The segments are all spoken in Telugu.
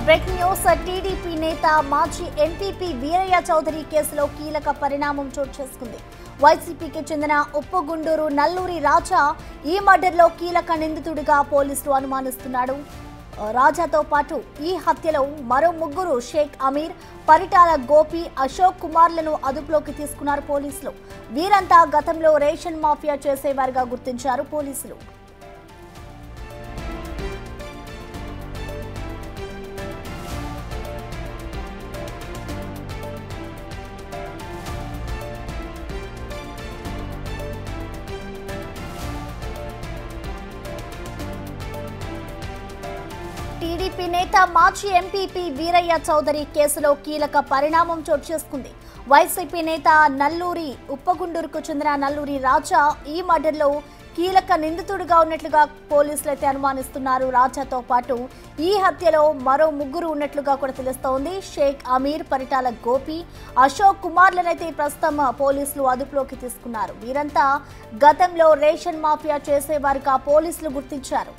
బ్రేకింగ్ న్యూస్ టీడీపీ నేత మాజీ ఎంపీపీ వీరయ్య చౌదరి కేసులో కీలక పరిణామం చోటు చేసుకుంది. వైసీపీకి చెందిన ఉప్పగుండూరు నల్లూరి రాజా ఈ మర్డర్లో కీలక నిందితుడిగా పోలీసులు అనుమానిస్తున్నాడు. రాజాతో పాటు ఈ హత్యలో మరో ముగ్గురు షేక్ అమీర్, పరిటాల గోపి, అశోక్ కుమార్లను అదుపులోకి తీసుకున్నారు పోలీసులు. వీరంతా గతంలో రేషన్ మాఫియా చేసేవారుగా గుర్తించారు పోలీసులు. టీడీపీ నేత మాజీ ఎంపీపీ వీరయ్య చౌదరి కేసులో కీలక పరిణామం చోటు చేసుకుంది. వైసీపీ నేత నల్లూరి ఉప్పగుండూరుకు చెందిన నల్లూరి రాజా ఈ మర్డర్లో కీలక నిందితుడిగా ఉన్నట్లుగా పోలీసులు అయితే అనుమానిస్తున్నారు. రాజాతో పాటు ఈ హత్యలో మరో ముగ్గురు ఉన్నట్లుగా కూడా తెలుస్తోంది. షేక్ అమీర్, పరిటాల గోపి, అశోక్ కుమార్లనైతే ప్రస్తుతం పోలీసులు అదుపులోకి తీసుకున్నారు. వీరంతా గతంలో రేషన్ మాఫియా చేసేవారుగా పోలీసులు గుర్తించారు.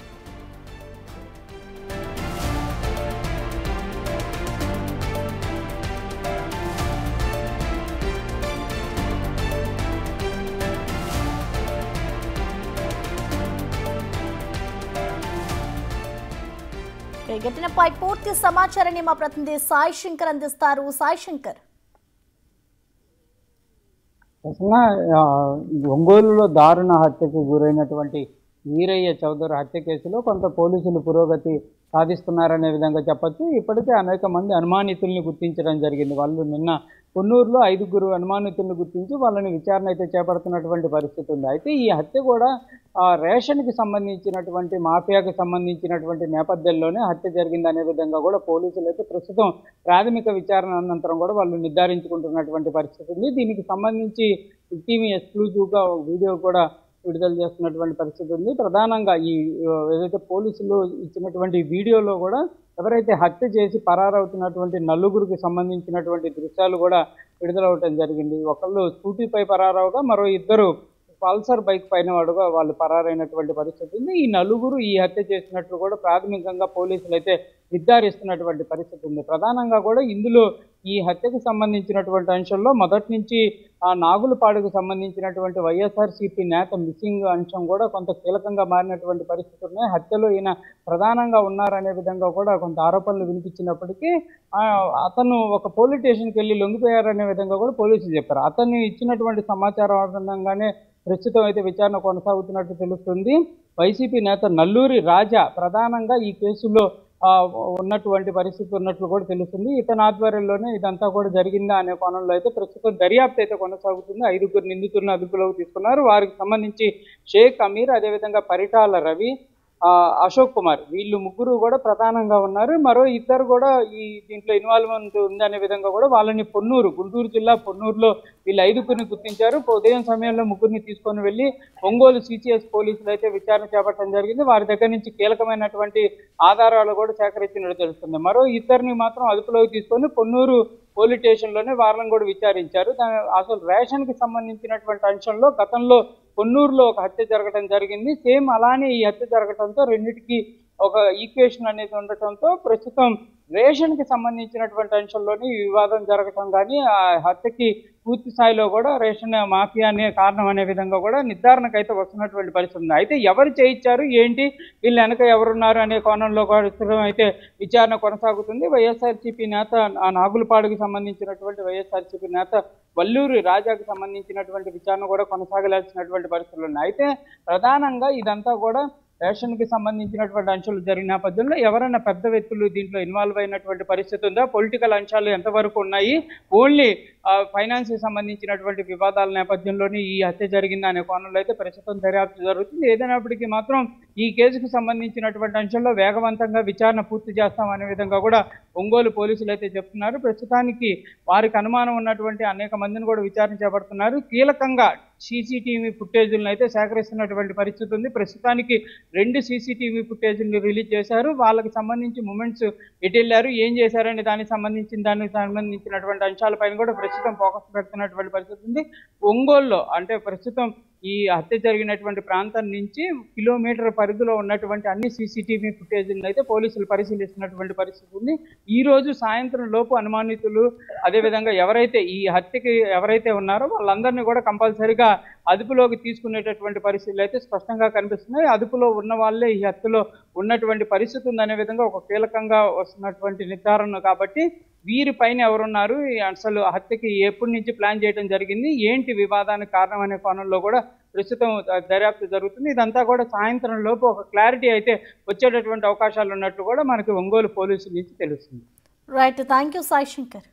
ఘటనపై పూర్తి సమాచారాన్ని మా ప్రతినిధి సాయి శంకర్ అందిస్తారు. సాయి శంకర్, ఒంగోలులో దారుణ హత్యకు గురైనటువంటి వీరయ్య చౌదరి హత్య కేసులో కొంత పోలీసులు పురోగతి సాధిస్తున్నారనే విధంగా చెప్పచ్చు. ఇప్పటికే అనేక మంది అనుమానితుల్ని గుర్తించడం జరిగింది. వాళ్ళు నిన్న కొన్నూరులో 5గురు అనుమానితుల్ని గుర్తించి వాళ్ళని విచారణ అయితే చేపడుతున్నటువంటి పరిస్థితి ఉంది. అయితే ఈ హత్య కూడా రేషన్కి సంబంధించినటువంటి మాఫియాకి సంబంధించినటువంటి నేపథ్యంలోనే హత్య జరిగింది అనే విధంగా కూడా పోలీసులు అయితే ప్రస్తుతం ప్రాథమిక విచారణ అనంతరం కూడా వాళ్ళు నిర్ధారించుకుంటున్నటువంటి పరిస్థితి ఉంది. దీనికి సంబంధించి టీవీ ఎక్స్క్లూజివ్గా వీడియో కూడా విడుదల చేస్తున్నటువంటి పరిస్థితి ఉంది. ప్రధానంగా ఈ ఏదైతే పోలీసులు ఇచ్చినటువంటి వీడియోలో కూడా ఎవరైతే హత్య చేసి పరారవుతున్నటువంటి నలుగురికి సంబంధించినటువంటి దృశ్యాలు కూడా విడుదలవటం జరిగింది. ఒకళ్ళు స్కూటీపై పరారవగా మరో ఇద్దరు పల్సర్ బైక్ పైన వాడుగా వాళ్ళు పరారైనటువంటి పరిస్థితి ఉంది. ఈ నలుగురు ఈ హత్య చేసినట్లు కూడా ప్రాథమికంగా పోలీసులు అయితే నిర్ధారిస్తున్నటువంటి పరిస్థితి ఉంది. ప్రధానంగా కూడా ఇందులో ఈ హత్యకు సంబంధించినటువంటి అంశంలో మొదటి నుంచి ఆ నాగులపాడుకు సంబంధించినటువంటి వైఎస్ఆర్సీపీ నేత మిస్సింగ్ అంశం కూడా కొంత కీలకంగా మారినటువంటి పరిస్థితులు ఉన్నాయి. హత్యలో ఈయన ప్రధానంగా ఉన్నారనే విధంగా కూడా కొంత ఆరోపణలు వినిపించినప్పటికీ అతను ఒక పోలీస్ స్టేషన్కి వెళ్ళి లొంగిపోయారనే విధంగా కూడా పోలీసులు చెప్పారు. అతన్ని ఇచ్చినటువంటి సమాచారం ఆధారంగానే ప్రస్తుతం అయితే విచారణ కొనసాగుతున్నట్టు తెలుస్తుంది. వైసీపీ నేత నల్లూరి రాజా ప్రధానంగా ఈ కేసులో ఉన్నటువంటి పరిస్థితి ఉన్నట్లు కూడా తెలుస్తుంది. ఇతని ఆధ్వర్యంలోనే ఇదంతా కూడా జరిగిందా అనే కోణంలో అయితే ప్రస్తుతం దర్యాప్తు అయితే కొనసాగుతుంది. 5గురు నిందితులను అదుపులోకి తీసుకున్నారు. వారికి సంబంధించి షేక్ అమీర్, అదేవిధంగా పరిటాల రవి, అశోక్ కుమార్, వీళ్ళు ముగ్గురు కూడా ప్రధానంగా ఉన్నారు. మరో ఇద్దరు కూడా ఈ దీంట్లో ఇన్వాల్వ్మెంట్ ఉందనే విధంగా కూడా వాళ్ళని గుంటూరు జిల్లా పొన్నూరులో వీళ్ళు 5గురిని గుర్తించారు. ఉదయం సమయంలో ముగ్గురిని తీసుకొని వెళ్ళి ఒంగోలు సిసిఎస్ పోలీసులు అయితే విచారణ చేపట్టడం జరిగింది. వారి దగ్గర నుంచి కీలకమైనటువంటి ఆధారాలు కూడా సేకరించినట్టు తెలుస్తుంది. మరో ఇద్దరిని మాత్రం అదుపులోకి తీసుకొని పొన్నూరు పోలీస్ స్టేషన్లోనే వారిని కూడా విచారించారు. అసలు రేషన్కి సంబంధించినటువంటి అంశంలో గతంలో కొన్నూరులో ఒక హత్య జరగడం జరిగింది. సేమ్ అలానే ఈ హత్య జరగడంతో రెండింటికి ఒక ఈక్వేషన్ అనేది ఉండటంతో ప్రస్తుతం రేషన్కి సంబంధించినటువంటి అంశంలోని వివాదం జరగటం కానీ ఆ హత్యకి పూర్తి స్థాయిలో కూడా రేషన్ మాఫియా అనే కారణం అనే విధంగా కూడా నిర్ధారణకైతే వస్తున్నటువంటి పరిస్థితి ఉంది. అయితే ఎవరు చేయించారు, ఏంటి, వీళ్ళు వెనక ఎవరున్నారు అనే కోణంలో కూడా అయితే విచారణ కొనసాగుతుంది. వైఎస్ఆర్సీపీ నేత నాగులపాడుకు సంబంధించినటువంటి వైఎస్ఆర్సీపీ నేత వల్లూరి రాజాకు సంబంధించినటువంటి విచారణ కూడా కొనసాగాల్సినటువంటి పరిస్థితులు ఉన్నాయి. అయితే ప్రధానంగా ఇదంతా కూడా రేషన్కి సంబంధించినటువంటి అంశాలు జరిగిన నేపథ్యంలో ఎవరైనా పెద్ద వ్యక్తులు దీంట్లో ఇన్వాల్వ్ అయినటువంటి పరిస్థితి ఉందా, పొలిటికల్ అంశాలు ఎంతవరకు ఉన్నాయి, ఓన్లీ ఫైనాన్స్కి సంబంధించినటువంటి వివాదాల నేపథ్యంలోనే ఈ హత్య జరిగిందా అనే కోణంలో అయితే ప్రస్తుతం దర్యాప్తు జరుగుతుంది. ఏదైనప్పటికీ మాత్రం ఈ కేసుకు సంబంధించినటువంటి అంశంలో వేగవంతంగా విచారణ పూర్తి చేస్తాం అనే విధంగా కూడా ఒంగోలు పోలీసులు అయితే చెప్తున్నారు. ప్రస్తుతానికి వారికి అనుమానం ఉన్నటువంటి అనేక మందిని కూడా విచారణ చేపడుతున్నారు. కీలకంగా సీసీటీవీ ఫుటేజీలను అయితే సేకరిస్తున్నటువంటి పరిస్థితి ఉంది. ప్రస్తుతానికి 2 సీసీటీవీ ఫుటేజీలు రిలీజ్ చేశారు. వాళ్ళకి సంబంధించి మూమెంట్స్ ఎటు వెళ్ళారు, ఏం చేశారని దానికి సంబంధించినటువంటి అంశాలపైన కూడా ప్రస్తుతం ఫోకస్ పెడుతున్నటువంటి పరిస్థితి ఉంది. ఒంగోలులో అంటే ప్రస్తుతం ఈ హత్య జరిగినటువంటి ప్రాంతం నుంచి కిలోమీటర్ పరిధిలో ఉన్నటువంటి అన్ని సీసీటీవీ ఫుటేజ్లను అయితే పోలీసులు పరిశీలిస్తున్నటువంటి పరిస్థితి ఉంది. ఈ రోజు సాయంత్రం లోపు అనుమానితులు అదేవిధంగా ఎవరైతే ఈ హత్యకి ఎవరైతే ఉన్నారో వాళ్ళందరినీ కూడా కంపల్సరీగా అదుపులోకి తీసుకునేటటువంటి పరిస్థితులు అయితే స్పష్టంగా కనిపిస్తున్నాయి. అదుపులో ఉన్న వాళ్ళే ఈ హత్యలో ఉన్నటువంటి పరిస్థితి ఉందనే విధంగా ఒక కీలకంగా వస్తున్నటువంటి నిర్ధారణ. కాబట్టి వీరిపైన ఎవరున్నారు, అసలు హత్యకి ఎప్పటి నుంచి ప్లాన్ చేయడం జరిగింది, ఏంటి వివాదానికి కారణం అనే కోణంలో కూడా ప్రస్తుతం దర్యాప్తు జరుగుతుంది. ఇదంతా కూడా సాయంత్రం లోపు ఒక క్లారిటీ అయితే వచ్చేటటువంటి అవకాశాలు ఉన్నట్టు కూడా మనకి ఒంగోలు పోలీసుల నుంచి తెలుస్తుంది. Right, thank you Sai Shankar.